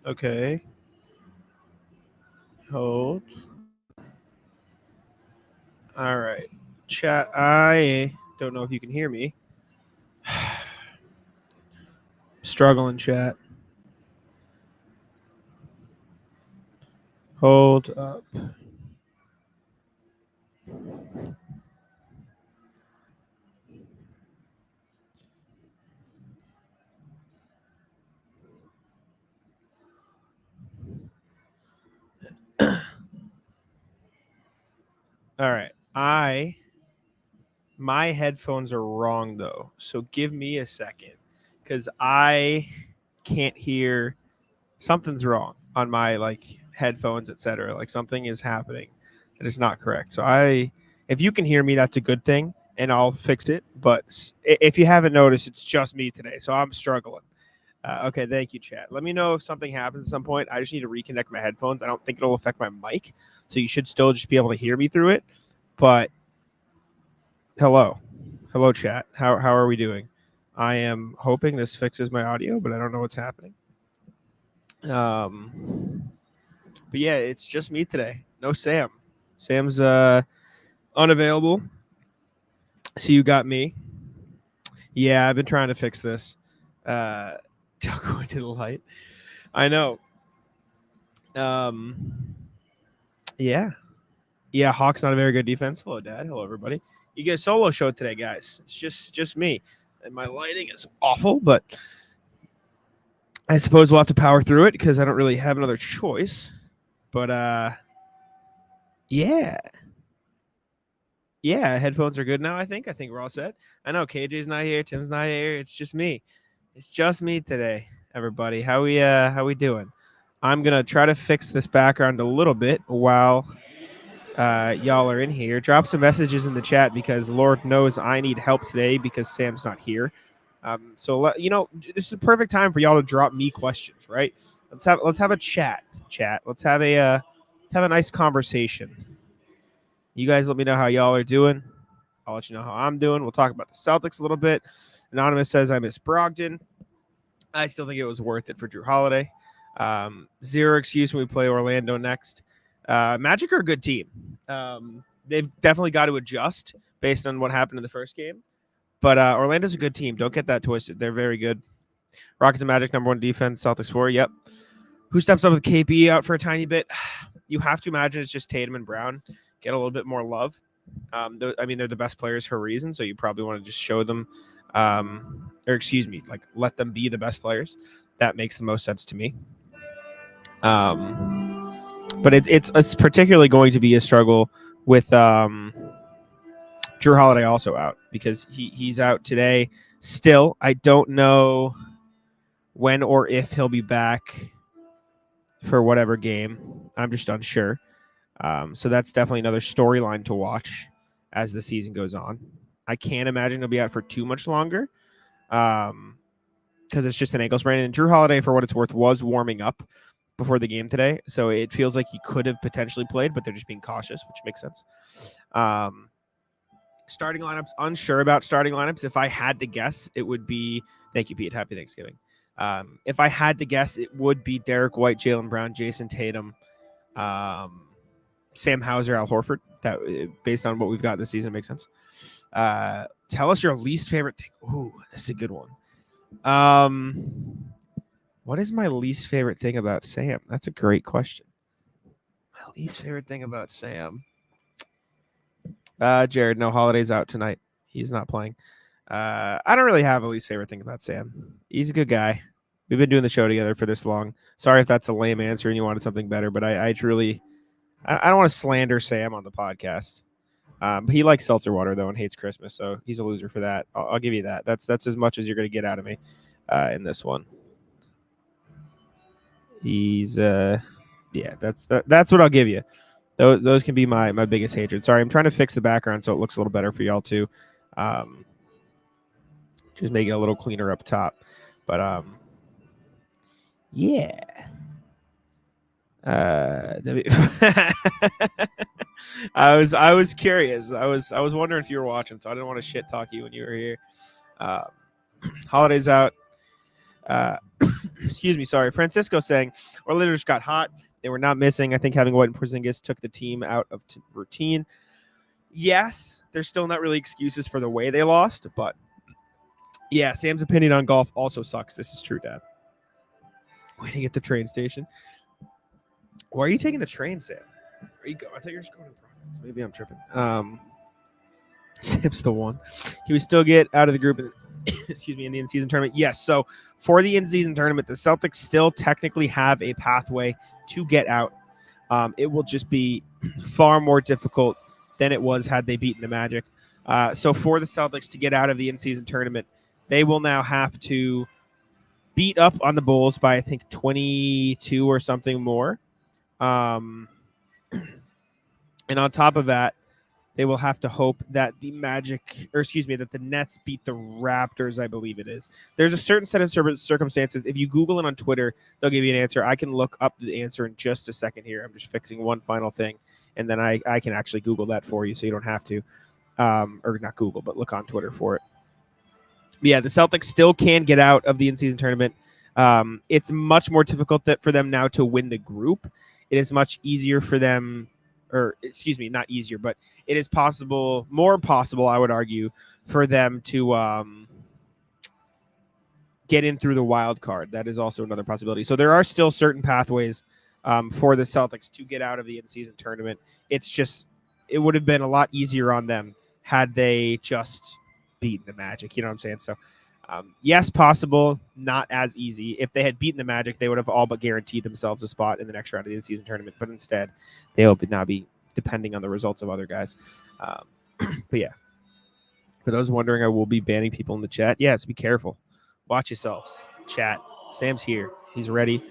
Okay. Hold. All right. Chat, I don't know if you can hear me. Struggling, chat. Hold up. All right. My headphones are wrong though. So give me a second cuz I can't hear. Something's wrong on my headphones, etc. Like something is happening that is not correct. So if you can hear me, that's a good thing and I'll fix it. But if you haven't noticed, it's just me today. So I'm struggling. Okay, thank you, chat. Let me know if something happens at some point. I just need to reconnect my headphones. I don't think it'll affect my mic, so you should still just be able to hear me through it. But hello, chat. How are we doing? I am hoping this fixes my audio, but I don't know what's happening. But yeah, it's just me today. No Sam. Sam's unavailable. So you got me. Yeah, I've been trying to fix this. Don't go into the light. I know. Yeah. Yeah, Hawk's not a very good defense. Hello, Dad. Hello, everybody. You get a solo show today, guys. It's just me. And my lighting is awful, but I suppose we'll have to power through it because I don't really have another choice. But yeah. Yeah, headphones are good now, I think. I think we're all set. I know KJ's not here, Tim's not here. It's just me. It's just me today, everybody. How we doing? I'm gonna try to fix this background a little bit while y'all are in here. Drop some messages in the chat because Lord knows I need help today because Sam's not here. So this is a perfect time for y'all to drop me questions, right? Let's have a chat. Let's have a nice conversation. You guys let me know how y'all are doing. I'll let you know how I'm doing. We'll talk about the Celtics a little bit. Anonymous says I miss Brogdon. I still think it was worth it for Drew Holiday. Zero excuse when we play Orlando next. Magic are a good team. They've definitely got to adjust based on what happened in the first game. But Orlando's a good team. Don't get that twisted. They're very good. Rockets and Magic, number one defense. Celtics 4. Yep. Who steps up with KP out for a tiny bit? You have to imagine it's just Tatum and Brown get a little bit more love. They're the best players for a reason, so you probably want to just show them, let them be the best players. That makes the most sense to me. But it's particularly going to be a struggle with Drew Holiday also out because he's out today. Still, I don't know when or if he'll be back for whatever game. I'm just unsure. So that's definitely another storyline to watch as the season goes on. I can't imagine he'll be out for too much longer because it's just an ankle sprain. And Drew Holiday, for what it's worth, was warming up before the game today. So it feels like he could have potentially played, but they're just being cautious, which makes sense. Starting lineups, unsure about starting lineups. If I had to guess, it would be – thank you, Pete. Happy Thanksgiving. If I had to guess, it would be Derek White, Jaylen Brown, Jayson Tatum, Sam Hauser, Al Horford. That, based on what we've got this season, makes sense. Tell us your least favorite thing. Ooh, that's a good one. What is my least favorite thing about Sam? That's a great question. My least favorite thing about Sam. Jared, no, Holiday's out tonight. He's not playing. I don't really have a least favorite thing about Sam. He's a good guy. We've been doing the show together for this long. Sorry if that's a lame answer and you wanted something better, but I truly, I don't want to slander Sam on the podcast. He likes seltzer water though and hates Christmas, so he's a loser for that. I'll give you that. That's as much as you're going to get out of me in this one. He's that's what I'll give you. Those can be my biggest hatred. Sorry, I'm trying to fix the background so it looks a little better for y'all too. Just make it a little cleaner up top. But yeah. I was curious. I was wondering if you were watching, so I didn't want to shit talk you when you were here. Holiday's out. Excuse me, sorry. Francisco saying Orlando just got hot. They were not missing. I think having White and Porzingis took the team out of routine. Yes, there's still not really excuses for the way they lost, but yeah, Sam's opinion on golf also sucks. This is true, Dad. Waiting at the train station. Why are you taking the train, Sam? Where you go? I thought you were just going to Providence. Maybe I'm tripping. Sam's the one. Can we still get out of the group? Excuse me, in the in-season tournament? Yes. So for the in-season tournament, the Celtics still technically have a pathway to get out. It will just be far more difficult than it was had they beaten the Magic. So for the Celtics to get out of the in-season tournament, they will now have to beat up on the Bulls by, I think, 22 or something more. And on top of that, they will have to hope that the that the Nets beat the Raptors, I believe it is. There's a certain set of circumstances. If you Google it on Twitter, they'll give you an answer. I can look up the answer in just a second here. I'm just fixing one final thing, and then I can actually Google that for you so you don't have to. Or not Google, but look on Twitter for it. But yeah, the Celtics still can get out of the in-season tournament. It's much more difficult for them now to win the group. It is much easier for them, or excuse me, not easier, but it is more possible, I would argue, for them to get in through the wild card. That is also another possibility. So there are still certain pathways for the Celtics to get out of the in-season tournament. It's just, it would have been a lot easier on them had they just beaten the Magic. You know what I'm saying? So yes, possible, not as easy. If they had beaten the Magic, they would have all but guaranteed themselves a spot in the next round of the in-season tournament. But instead, they will now be depending on the results of other guys. But yeah, for those wondering, I will be banning people in the chat. Yes, be careful. Watch yourselves. Chat. Sam's here. He's ready,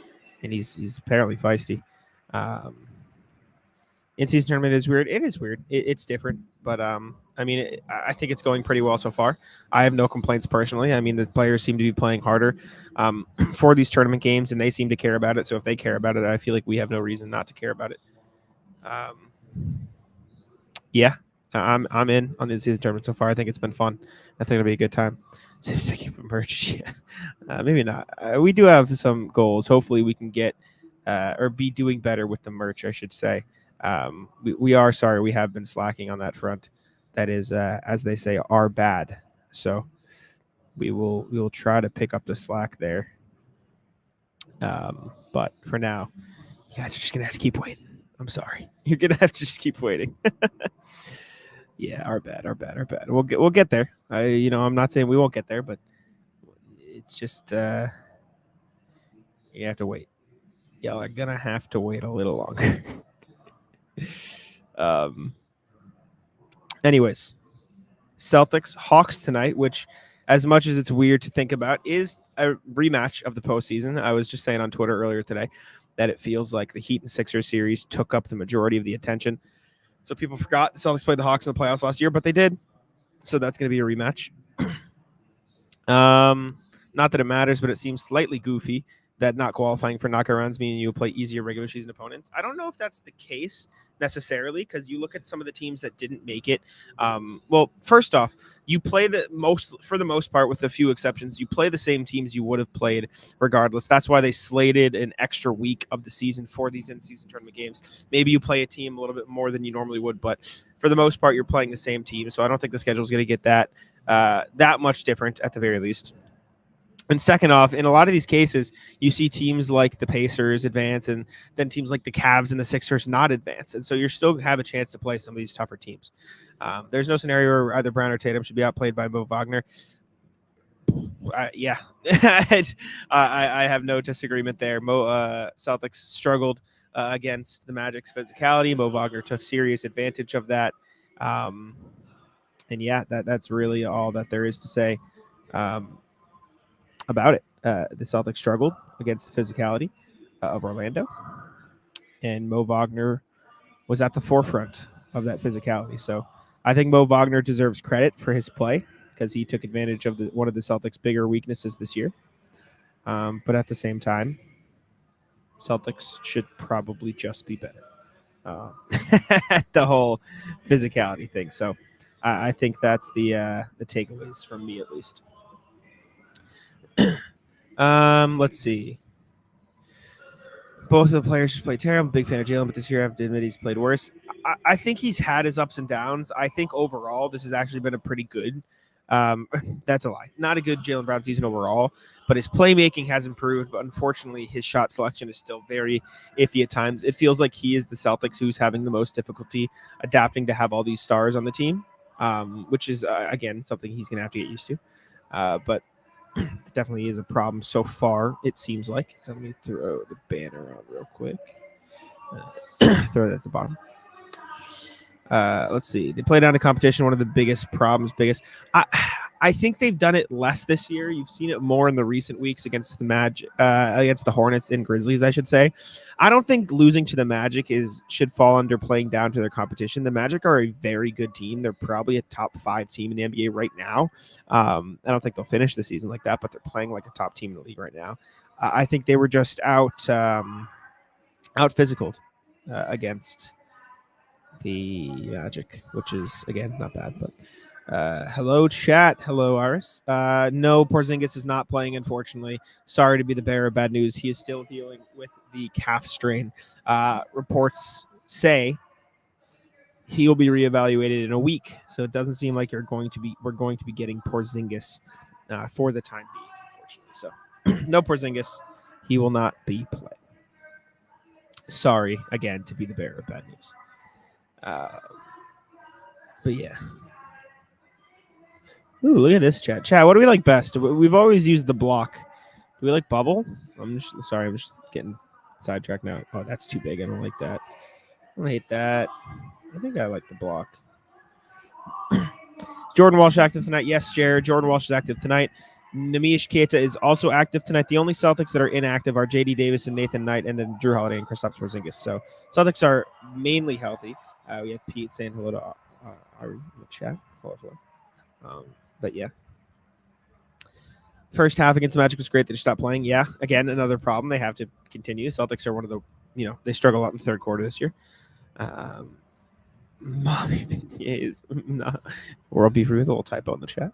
and he's apparently feisty. In-season tournament is weird. It is weird. It's different, but I mean, I think it's going pretty well so far. I have no complaints personally. I mean, the players seem to be playing harder for these tournament games, and they seem to care about it. So if they care about it, I feel like we have no reason not to care about it. Yeah, I'm in on the in-season tournament so far. I think it's been fun. I think it'll be a good time. Thank you for merch. Maybe not. We do have some goals. Hopefully, we can get or be doing better with the merch, I should say. We are sorry we have been slacking on that front. That is, as they say, our bad. So we will try to pick up the slack there. But for now, you guys are just gonna have to keep waiting. I'm sorry. You're gonna have to just keep waiting. Yeah, our bad. We'll get there. I'm not saying we won't get there, but it's just you have to wait. Y'all are gonna have to wait a little longer. Anyways, Celtics Hawks tonight, which, as much as it's weird to think about, is a rematch of the postseason. I was just saying on Twitter earlier today that it feels like the Heat and Sixers series took up the majority of the attention. So people forgot the Celtics played the Hawks in the playoffs last year, but they did. So that's going to be a rematch. Not that it matters, but it seems slightly goofy that not qualifying for knockout rounds meaning you play easier regular season opponents. I don't know if that's the case necessarily, because you look at some of the teams that didn't make it. Well, first off, you play for the most part, with a few exceptions, you play the same teams you would have played regardless. That's why they slated an extra week of the season for these in-season tournament games. Maybe you play a team a little bit more than you normally would, but for the most part, you're playing the same team. So I don't think the schedule is going to get that much different at the very least. And second off, in a lot of these cases, you see teams like the Pacers advance, and then teams like the Cavs and the Sixers not advance. And so you still have a chance to play some of these tougher teams. There's no scenario where either Brown or Tatum should be outplayed by Mo Wagner. Yeah, I have no disagreement there. Celtics struggled against the Magic's physicality. Mo Wagner took serious advantage of that. And yeah, that's really all that there is to say about it. The Celtics struggled against the physicality of Orlando, and Mo Wagner was at the forefront of that physicality. So I think Mo Wagner deserves credit for his play because he took advantage of one of the Celtics' bigger weaknesses this year. But at the same time, Celtics should probably just be better. The whole physicality thing. So I think that's the takeaways from me, at least. Let's see. Both of the players just played terrible. Big fan of Jaylen, but this year I have to admit he's played worse. I think he's had his ups and downs. I think overall this has actually been a pretty good. That's a lie. Not a good Jaylen Brown season overall, but his playmaking has improved. But unfortunately, his shot selection is still very iffy at times. It feels like he is the Celtics who's having the most difficulty adapting to have all these stars on the team, which is again something he's going to have to get used to. But it definitely is a problem so far, it seems like. Let me throw the banner out real quick. Throw that at the bottom. Let's see. They played out a competition. One of the biggest problems, I think they've done it less this year. You've seen it more in the recent weeks against the Magic, against the Hornets and Grizzlies, I should say. I don't think losing to the Magic should fall under playing down to their competition. The Magic are a very good team. They're probably a top 5 team in the NBA right now. I don't think they'll finish the season like that, but they're playing like a top team in the league right now. I think they were just out physicaled against the Magic, which is again not bad, but hello chat, hello Iris. No, Porzingis is not playing, unfortunately. Sorry to be the bearer of bad news. He is still dealing with the calf strain. Reports say he will be reevaluated in a week, so it doesn't seem like we're going to be getting Porzingis for the time being, unfortunately. So no Porzingis, he will not be playing. Sorry again to be the bearer of bad news. But yeah. Ooh, look at this chat. Chat, what do we like best? We've always used the block. Do we like bubble? I'm just getting sidetracked now. Oh, that's too big. I don't like that. I hate that. I think I like the block. Jordan Walsh active tonight? Yes, Jared. Jordan Walsh is active tonight. Nemish Keita is also active tonight. The only Celtics that are inactive are J.D. Davis and Nathan Knight, and then Drew Holiday and Kristaps Porzingis. So Celtics are mainly healthy. We have Pete saying hello to Ari in the chat. Hello. But yeah. First half against the Magic was great. They just stopped playing. Yeah. Again, another problem. They have to continue. Celtics are one of the, they struggle a lot in the third quarter this year. Mommy is not world beef with a little typo in the chat.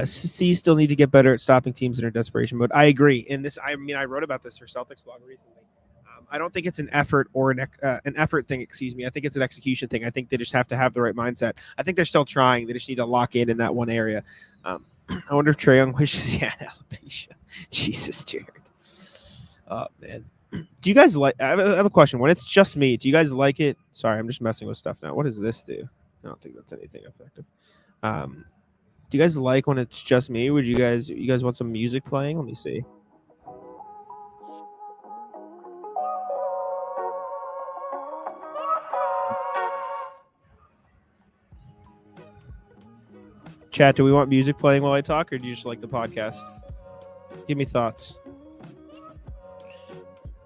C still need to get better at stopping teams that are in desperation mode. I agree. In this, I wrote about this for Celtics blog recently. I don't think it's an effort or an effort thing. Excuse me. I think it's an execution thing. I think they just have to have the right mindset. I think they're still trying. They just need to lock in that one area. I wonder if Trae Young wishes he had alopecia. Jesus, Jared. Oh man. Do you guys like? I have a question. When it's just me, do you guys like it? Sorry, I'm just messing with stuff now. What does this do? I don't think that's anything effective. Do you guys like when it's just me? Would you guys want some music playing? Let me see. Chat, do we want music playing while I talk, or do you just like the podcast? Give me thoughts.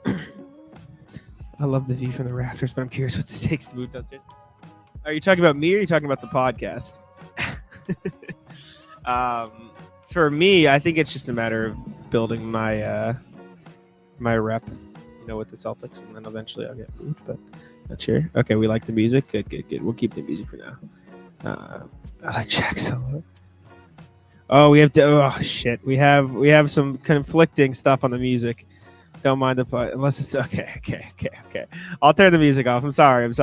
I love the view from the rafters, but I'm curious what it takes to move downstairs. Are you talking about me, or are you talking about the podcast? For me, I think it's just a matter of building my my rep, with the Celtics, and then eventually I'll get moved. But not sure. Okay, we like the music. Good. We'll keep the music for now. I like Jack Solo. Oh, we have to. Oh shit, we have some conflicting stuff on the music. Don't mind the play unless it's okay. I'll turn the music off. I'm sorry. I was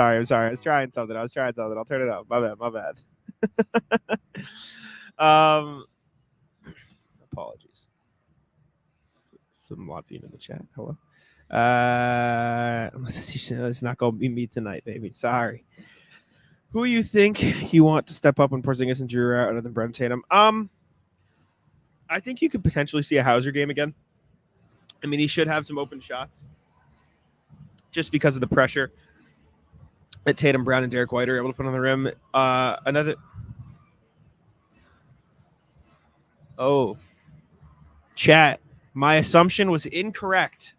trying something. I'll turn it off. My bad. Apologies. Some Latvian in the chat. Hello. It's not going to be me tonight, baby. Sorry. Who do you think you want to step up when Porzingis and Drew are out other than Brent Tatum? I think you could potentially see a Hauser game again. I mean, he should have some open shots just because of the pressure that Tatum, Brown, and Derek White are able to put on the rim. Chat. My assumption was incorrect.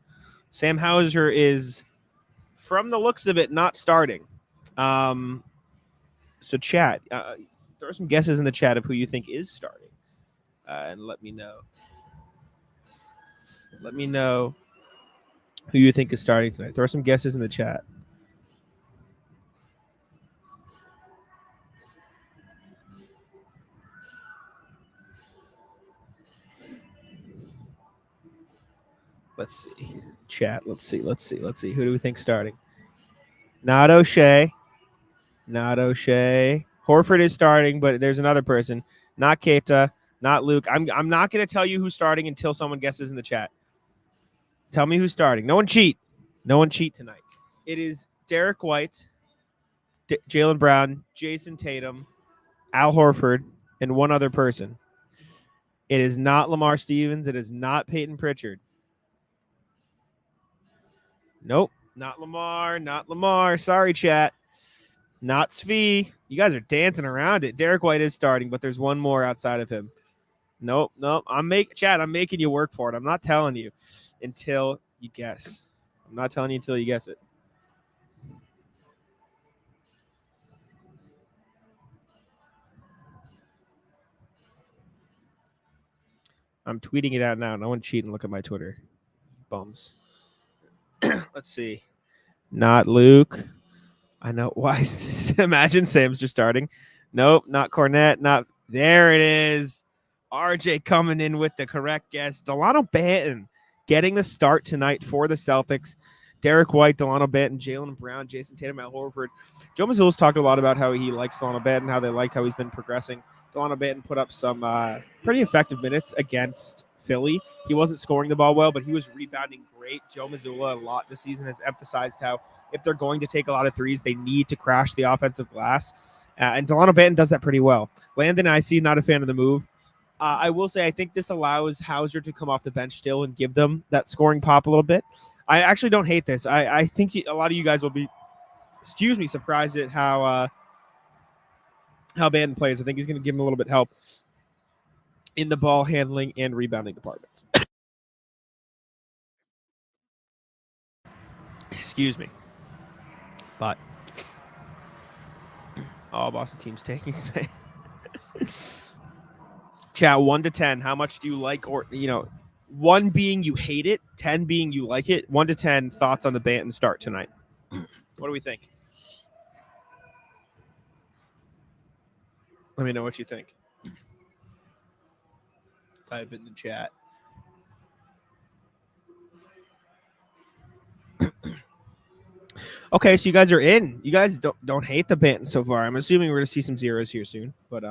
Sam Hauser is, from the looks of it, not starting. So chat, throw some guesses in the chat of who you think is starting, and let me know. Let me know who you think is starting tonight. Throw some guesses in the chat. Let's see. chat. Let's see. Who do we think starting? Not O'Shea. Horford is starting, but there's another person. Not Keita, not Luke. I'm not going to tell you who's starting until someone guesses in the chat. Tell me who's starting. No one cheat. Tonight. It is Derek White, Jaylen Brown, Jayson Tatum, Al Horford, and one other person. It is not Lamar Stevens. It is not Peyton Pritchard. Nope. Not Lamar. Sorry, chat. Not Svi. You guys are dancing around it. Derek White is starting, but there's one more outside of him. Nope. I'm making you work for it. I'm not telling you until you guess. I'm not telling you until you guess it. I'm tweeting it out now. No one cheat and look at my Twitter. Bums. Let's see. Not Luke. I know. Why? Imagine Sam's just starting. Nope. Not Cornette. Not. There it is. RJ coming in with the correct guess. Delano Banton getting the start tonight for the Celtics. Derek White, Delano Banton, Jaylen Brown, Jayson Tatum, Al Horford. Joe Mazzulla's talked a lot about how he likes Delano Banton, how they liked how he's been progressing. Delano Banton put up some pretty effective minutes against Philly. He wasn't scoring the ball well, but he was rebounding great. Joe Mazzulla a lot this season has emphasized how if they're going to take a lot of threes, they need to crash the offensive glass. And Delano Banton does that pretty well. Landon, I see, not a fan of the move. I will say I think this allows Hauser to come off the bench still and give them that scoring pop a little bit. I actually don't hate this. I think a lot of you guys will be, surprised at how Banton plays. I think he's going to give him a little bit of help in the ball handling and rebounding departments. Excuse me. But all Boston teams taking today. Chat 1 to 10. How much do you like, or 1 being you hate it, 10 being you like it? 1 to 10 thoughts on the Banton start tonight. What do we think? Let me know what you think. Type in the chat. Okay, so you guys are in. You guys don't hate the Banton so far. I'm assuming we're gonna see some zeros here soon, but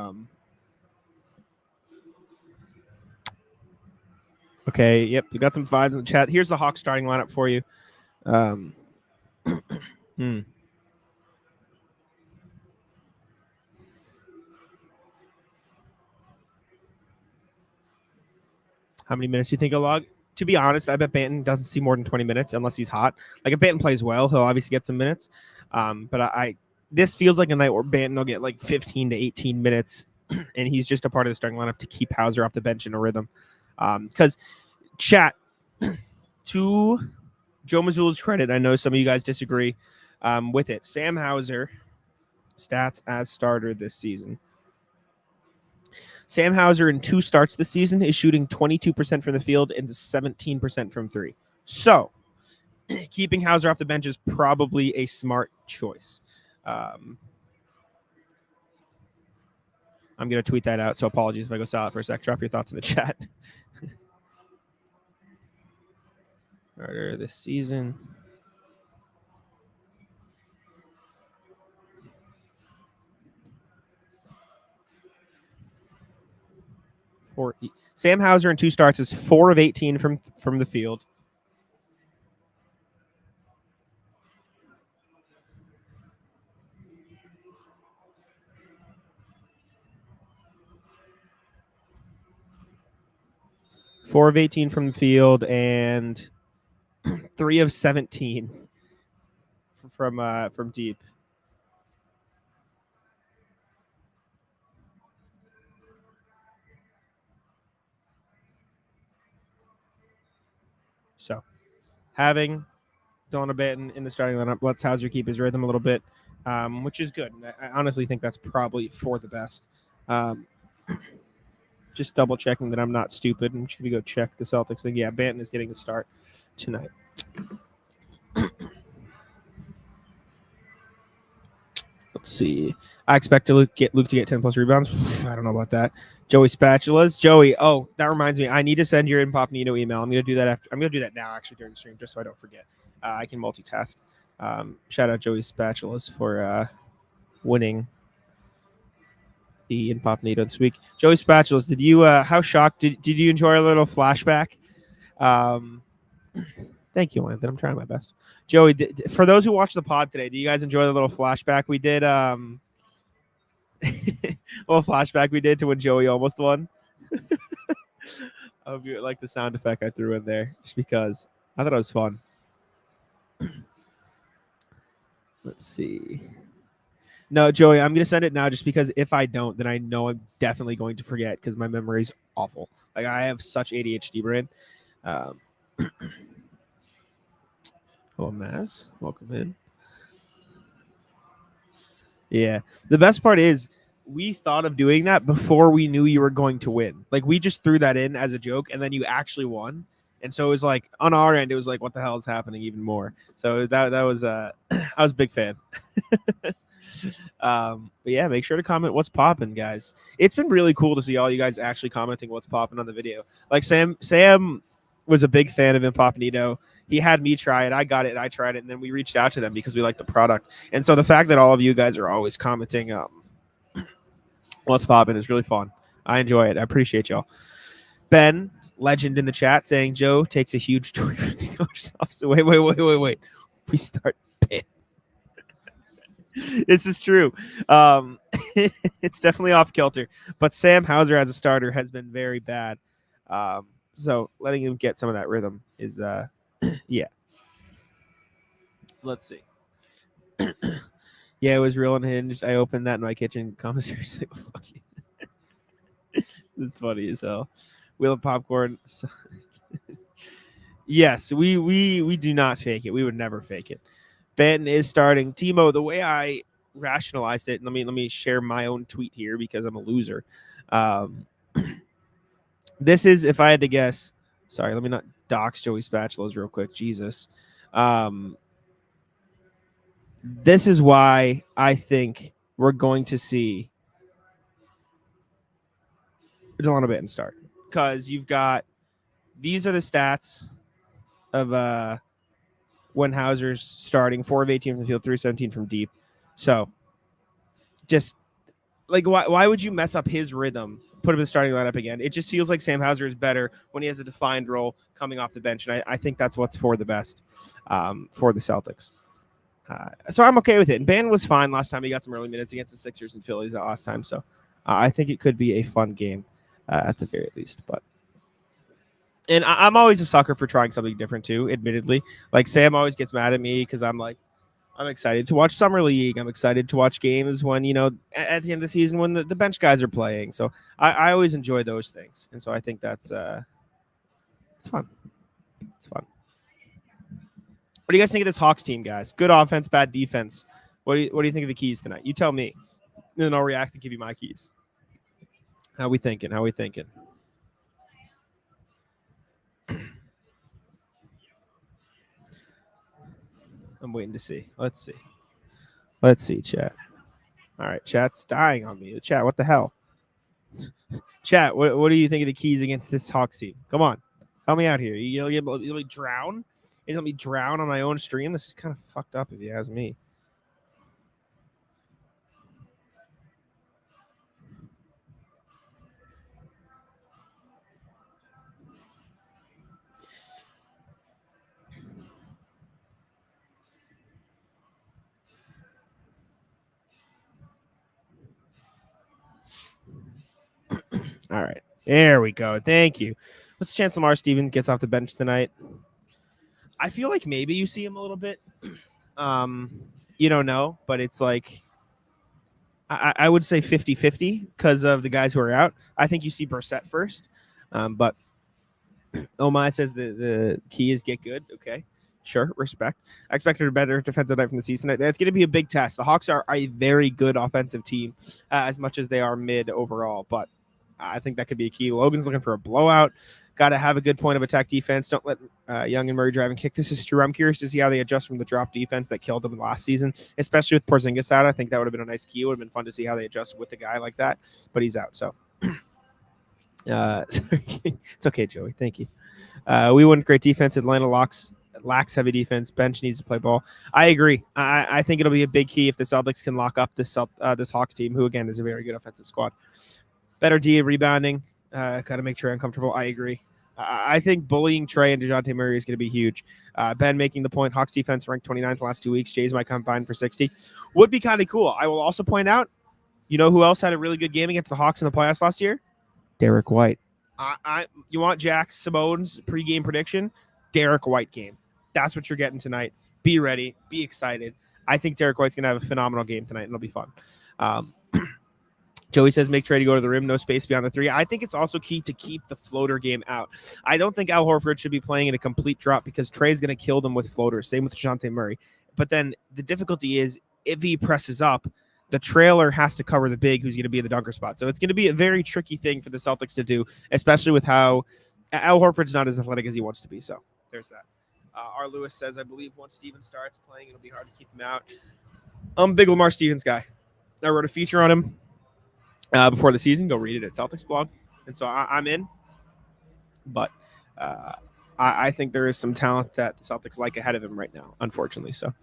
okay, yep, you got some 5s in the chat. Here's the Hawks starting lineup for you. How many minutes do you think he'll log? To be honest, I bet Banton doesn't see more than 20 minutes unless he's hot. Like if Banton plays well, he'll obviously get some minutes. But this feels like a night where Banton will get like 15 to 18 minutes, and he's just a part of the starting lineup to keep Hauser off the bench in a rhythm. Because chat, to Joe Mazzulla's credit, I know some of you guys disagree with it. Sam Hauser stats as starter this season. Sam Hauser in 2 starts this season is shooting 22% from the field and 17% from 3. So keeping Hauser off the bench is probably a smart choice. I'm going to tweet that out, so apologies if I go silent for a sec. Drop your thoughts in the chat. Starter this season. Sam Hauser in 2 starts is 4 of 18 from the field. Four of 18 from the field and 3 of 17 from deep. So having Delano Banton in the starting lineup lets Hauser keep his rhythm a little bit, which is good. I honestly think that's probably for the best. Just double checking that I'm not stupid, and should we go check the Celtics thing? Yeah, Banton is getting the start tonight. Let's see. I expect Luke to get 10 plus rebounds. I don't know about that. Joey Spatulas. Joey, oh, that reminds me. I need to send your Incognito email. I'm gonna do that after. I'm gonna do that now, actually, during the stream, just so I don't forget. I can multitask. Shout out Joey Spatulas for winning the Incognito this week. Joey Spatulas, did you? How shocked? Did you enjoy a little flashback? Thank you, Landon. I'm trying my best. Joey, for those who watched the pod today, do you guys enjoy the little flashback we did? Little flashback we did to when Joey almost won. I hope you like the sound effect I threw in there, just because I thought it was fun. Let's see. No, Joey, I'm gonna send it now, just because if I don't, then I know I'm definitely going to forget, because my memory's awful. Like, I have such ADHD brain. Hello, Maz. Welcome in. Yeah. The best part is we thought of doing that before we knew you were going to win. Like, we just threw that in as a joke, and then you actually won. And so it was like, on our end, it was like, what the hell is happening even more? So that was I was a big fan. But yeah, make sure to comment what's popping, guys. It's been really cool to see all you guys actually commenting what's popping on the video. Like, Sam was a big fan of Incognito. He had me try it. I got it. And I tried it. And then we reached out to them because we like the product. And so the fact that all of you guys are always commenting what's popping is really fun. I enjoy it. I appreciate y'all. Ben, legend in the chat, saying Joe takes a huge tour. So wait. We start pit. This is true. It's definitely off kilter. But Sam Hauser as a starter has been very bad. So letting him get some of that rhythm is yeah. Let's see. Yeah, it was real unhinged. I opened that in my kitchen. Commissary said, oh, fuck you. This is funny as hell. Wheel of popcorn. Yes, we do not fake it. We would never fake it. Ben is starting. Timo, the way I rationalized it, let me share my own tweet here because I'm a loser. This is, if I had to guess, sorry, let me not dox Joey Spatulas real quick. Jesus. This is why I think we're going to see Delano Banton start, because you've got, these are the stats of when Hauser's starting: 4 of 18 from the field, 3 of 17 from deep. So just like, why would you mess up his rhythm, put him in the starting lineup again? It just feels like Sam Hauser is better when he has a defined role coming off the bench, and I think that's what's for the best for the Celtics. So I'm okay with it. And Ban was fine last time. He got some early minutes against the Sixers and Phillies that last time. So I think it could be a fun game at the very least. And I'm always a sucker for trying something different too, admittedly. Like, Sam always gets mad at me because I'm excited to watch Summer League. I'm excited to watch games when, at the end of the season when the bench guys are playing. So I always enjoy those things. And so I think that's it's fun. It's fun. What do you guys think of this Hawks team, guys? Good offense, bad defense. What do you think of the keys tonight? You tell me. And then I'll react and give you my keys. How we thinking? I'm waiting to see. Let's see, chat. All right, chat's dying on me. Chat, what the hell? Chat, what do you think of the keys against this Hawks team? Come on. Help me out here. You'll me drown? You'll let me drown on my own stream? This is kind of fucked up if you ask me. All right. There we go. Thank you. What's the chance Lamar Stevens gets off the bench tonight? I feel like maybe you see him a little bit. You don't know, but it's like I would say 50-50 because of the guys who are out. I think you see Brissett first. But Omai says the key is get good. Okay. Sure, respect. I expected a better defensive night from the season. That's going to be a big test. The Hawks are a very good offensive team, as much as they are mid overall. But I think that could be a key. Logan's looking for a blowout. Got to have a good point of attack defense. Don't let Young and Murray drive and kick. This is true. I'm curious to see how they adjust from the drop defense that killed them last season, especially with Porzingis out. I think that would have been a nice key. It would have been fun to see how they adjust with a guy like that, but he's out. So it's okay, Joey. Thank you. We went great defense. Atlanta lacks heavy defense. Bench needs to play ball. I agree. I think it'll be a big key if the Celtics can lock up this Hawks team, who again is a very good offensive squad. Better D rebounding. Got to make Trae uncomfortable. I agree. I think bullying Trae and Dejounte Murray is going to be huge. Ben making the point, Hawks defense ranked 29th the last 2 weeks. Jays might combine for 60. Would be kind of cool. I will also point out, you know who else had a really good game against the Hawks in the playoffs last year? Derek White. You want Jack Simone's pregame prediction? Derek White game. That's what you're getting tonight. Be ready. Be excited. I think Derek White's going to have a phenomenal game tonight, and it'll be fun. Joey says make Trae to go to the rim, no space beyond the three. I think it's also key to keep the floater game out. I don't think Al Horford should be playing in a complete drop because Trae's going to kill them with floaters. Same with Dejounte Murray. But then the difficulty is if he presses up, the trailer has to cover the big who's going to be in the dunker spot. So it's going to be a very tricky thing for the Celtics to do, especially with how Al Horford's not as athletic as he wants to be. So there's that. R. Lewis says, I believe once Steven starts playing, it'll be hard to keep him out. I'm a big Lamar Stevens guy. I wrote a feature on him before the season. Go read it at Celtics blog. And so I'm in. But I think there is some talent that the Celtics like ahead of him right now, unfortunately. So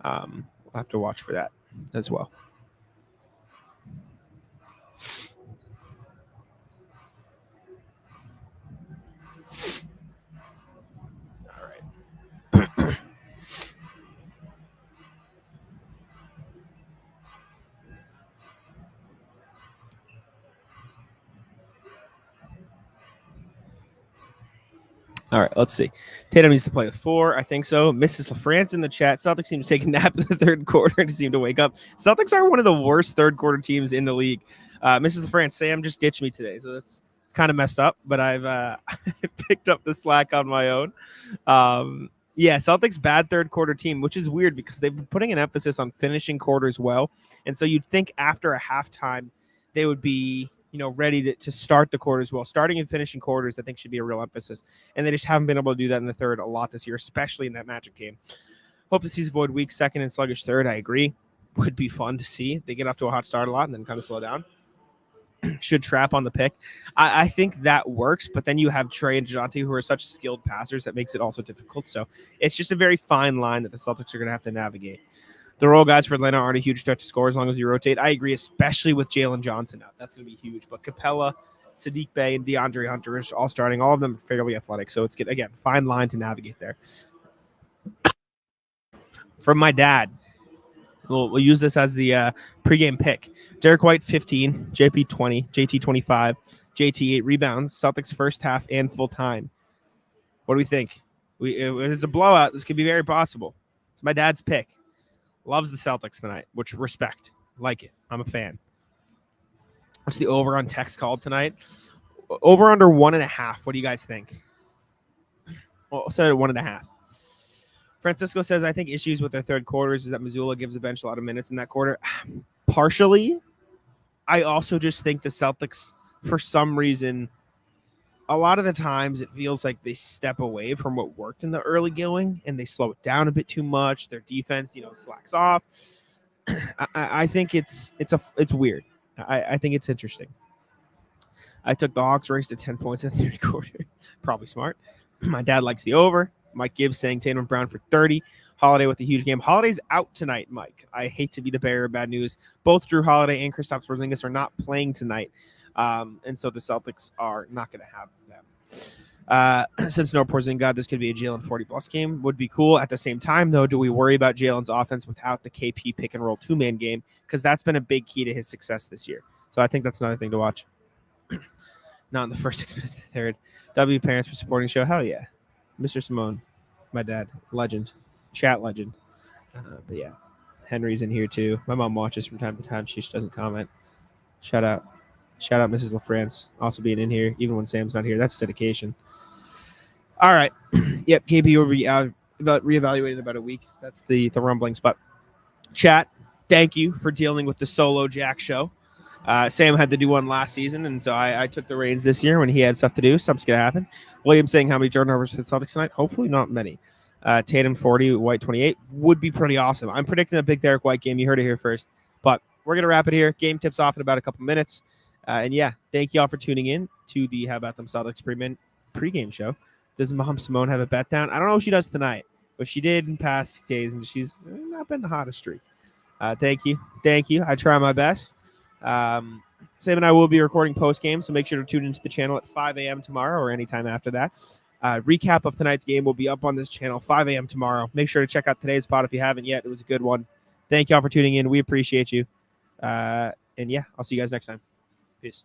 we'll have to watch for that as well. All right. All right, let's see. Tatum needs to play the 4. I think so. Mrs. LaFrance in the chat. Celtics seem to take a nap in the third quarter and seem to wake up. Celtics are one of the worst third quarter teams in the league. Mrs. LaFrance, Sam just ditched me today, so that's kind of messed up, but I've picked up the slack on my own. Yeah, Celtics bad third quarter team, which is weird because they've been putting an emphasis on finishing quarters well. And so you'd think after a halftime they would be ready to start the quarters well. Starting and finishing quarters, I think, should be a real emphasis. And they just haven't been able to do that in the third a lot this year, especially in that Magic game. Hope to see avoid weak second and sluggish third. I agree. Would be fun to see. They get off to a hot start a lot and then kind of slow down. Should trap on the pick. I think that works, but then you have Trae and Dejounte who are such skilled passers that makes it also difficult. So it's just a very fine line that the Celtics are going to have to navigate. The role guys for Atlanta aren't a huge threat to score as long as you rotate. I agree, especially with Jaylen Johnson out. That's going to be huge. But Capella, Sadiq Bey, and DeAndre Hunter are all starting. All of them are fairly athletic. So it's, again, fine line to navigate there. From my dad, we'll use this as the pregame pick. Derek White, 15. JP, 20. JT, 25. JT, 8 rebounds. Celtics first half and full time. What do we think? If it's a blowout, this could be very possible. It's my dad's pick. Loves the Celtics tonight, which respect. Like it. I'm a fan. What's the over on text called tonight? Over under 1.5. What do you guys think? Well, set it at 1.5. Francisco says, I think issues with their third quarters is that Missoula gives the bench a lot of minutes in that quarter. Partially. I also just think the Celtics, for some reason, a lot of the times it feels like they step away from what worked in the early going and they slow it down a bit too much. Their defense, slacks off. I think it's weird. I think it's interesting. I took the Hawks race to 10 points in the third quarter. Probably smart. My dad likes the over. Mike Gibbs saying Tatum Brown for 30. Holiday with a huge game. Holiday's out tonight, Mike. I hate to be the bearer of bad news. Both Drew Holiday and Kristaps Porzingis are not playing tonight. And so the Celtics are not going to have them. Since no Porzingis, this could be a Jaylen 40-plus game. Would be cool. At the same time, though, do we worry about Jaylen's offense without the KP pick-and-roll two-man game? Because that's been a big key to his success this year. So I think that's another thing to watch. Not in the first 6 minutes, the third. W parents for supporting the show. Hell yeah. Mr. Simone, my dad, legend. Chat legend. But yeah, Henry's in here too. My mom watches from time to time. She just doesn't comment. Shout out Mrs. LaFrance also being in here, even when Sam's not here. That's dedication. All right. Yep, KP will be reevaluated in about a week. That's the rumblings. But chat, thank you for dealing with the solo Jack show. Sam had to do one last season, and so I took the reins this year when he had stuff to do. Something's going to happen. William saying how many turnovers for the Celtics tonight? Hopefully not many. Tatum 40, White 28 would be pretty awesome. I'm predicting a big Derek White game. You heard it here first. But we're going to wrap it here. Game tips off in about a couple minutes. And yeah, thank you all for tuning in to the How About Them Celtics pregame show. Does Mom Simone have a bet down? I don't know if she does tonight, but she did in past days, and she's not been the hottest streak. Thank you. I try my best. Sam and I will be recording post-game, so make sure to tune into the channel at 5 a.m. tomorrow or anytime after that. Recap of tonight's game will be up on this channel 5 a.m. tomorrow. Make sure to check out today's pod if you haven't yet. It was a good one. Thank you all for tuning in. We appreciate you. And yeah, I'll see you guys next time. Peace.